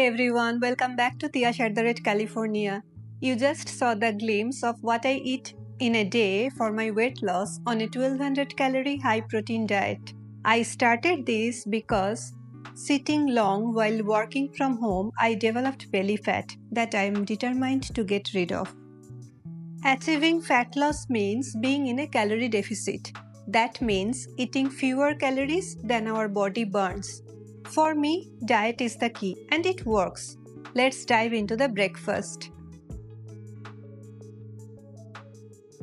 Hey everyone, welcome back to California. You just saw the glimpse of what I eat in a day for my weight loss on a 1200 calorie high protein diet. I started this because sitting long while working from home, I developed belly fat that I am determined to get rid of. Achieving fat loss means being in a calorie deficit. That means eating fewer calories than our body burns. For me, diet is the key and it works. Let's dive into the breakfast.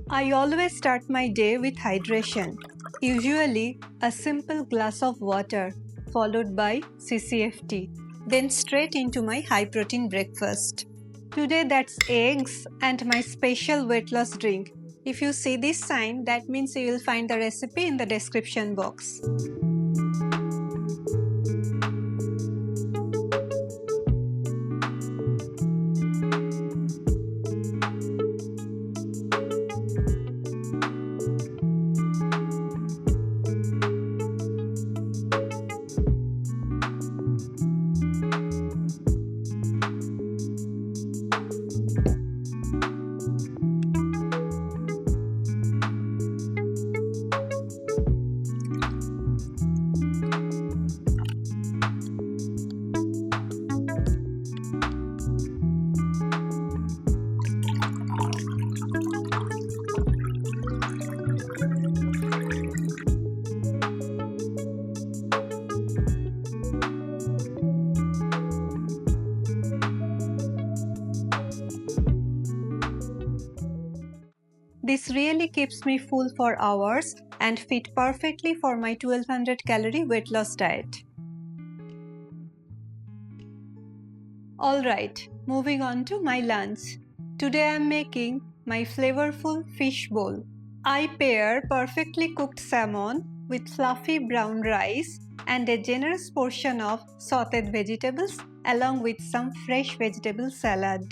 I always start my day with hydration, usually a simple glass of water followed by CCFT, then straight into my high protein breakfast. Today that's eggs and my special weight loss drink. If you see this sign, that means you will find the recipe in the description box. This really keeps me full for hours and fit perfectly for my 1200 calorie weight loss diet. Alright, moving on to my lunch. Today I am making my flavorful fish bowl. I pair perfectly cooked salmon with fluffy brown rice and a generous portion of sautéed vegetables along with some fresh vegetable salad.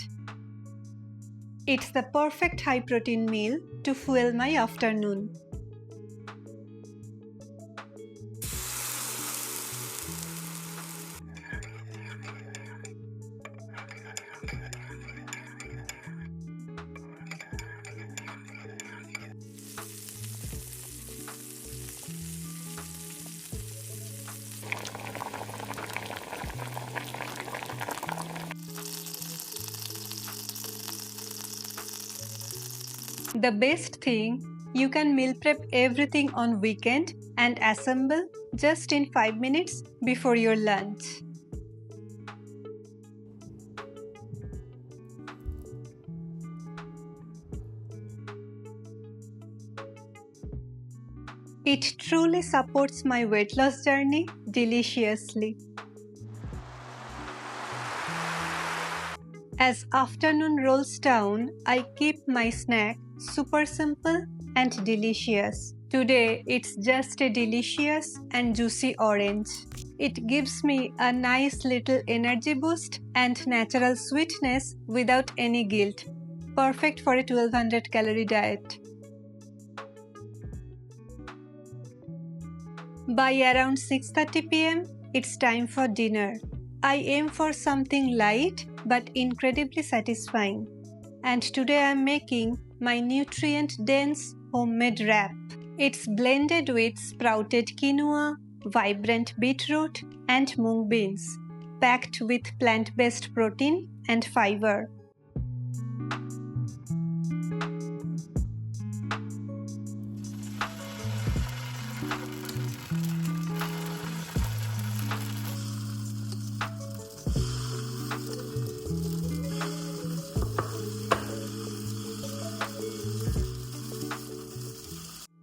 It's the perfect high-protein meal to fuel my afternoon. The best thing, you can meal prep everything on weekend and assemble just in 5 minutes before your lunch. It truly supports my weight loss journey deliciously. As afternoon rolls down, I keep my snack super simple and delicious. Today, it's just a delicious and juicy orange. It gives me a nice little energy boost and natural sweetness without any guilt. Perfect for a 1200 calorie diet. By around 6:30 p.m., it's time for dinner. I aim for something light but incredibly satisfying. And today I'm making my nutrient-dense homemade wrap. It's blended with sprouted quinoa, vibrant beetroot, and mung beans, packed with plant-based protein and fiber.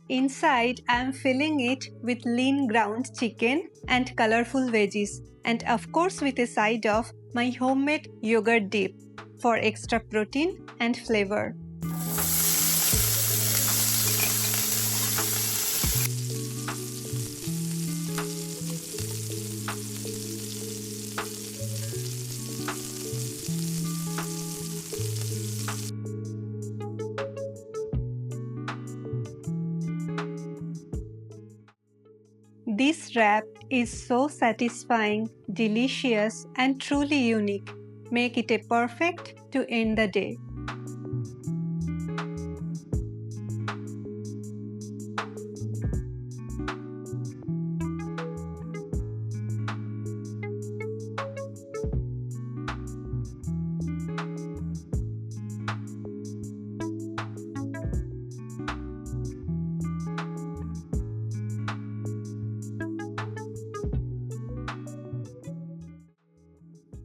Inside, I am filling it with lean ground chicken and colorful veggies, and of course with a side of my homemade yogurt dip for extra protein and flavor. This wrap is so satisfying, delicious, and truly unique make it a perfect to end the day.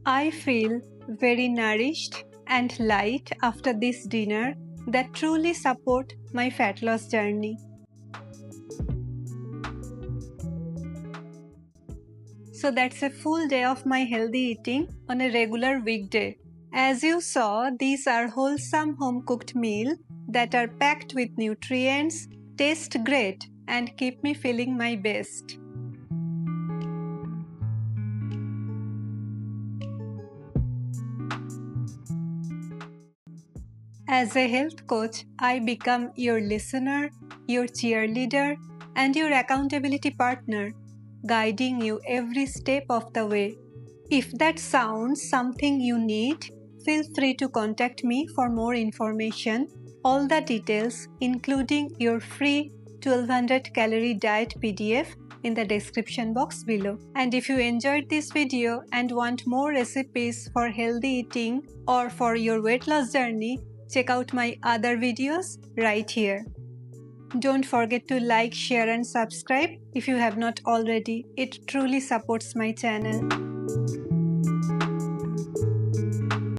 I feel very nourished and light after this dinner that truly support my fat loss journey. So that's a full day of my healthy eating on a regular weekday. As you saw, these are wholesome home-cooked meals that are packed with nutrients, taste great, and keep me feeling my best. As a health coach, I become your listener, your cheerleader, and your accountability partner, guiding you every step of the way. If that sounds something you need, feel free to contact me for more information. All the details, including your free 1200 calorie diet PDF, in the description box below. And if you enjoyed this video and want more recipes for healthy eating or for your weight loss journey, check out my other videos right here. Don't forget to like, share and subscribe if you have not already. It truly supports my channel.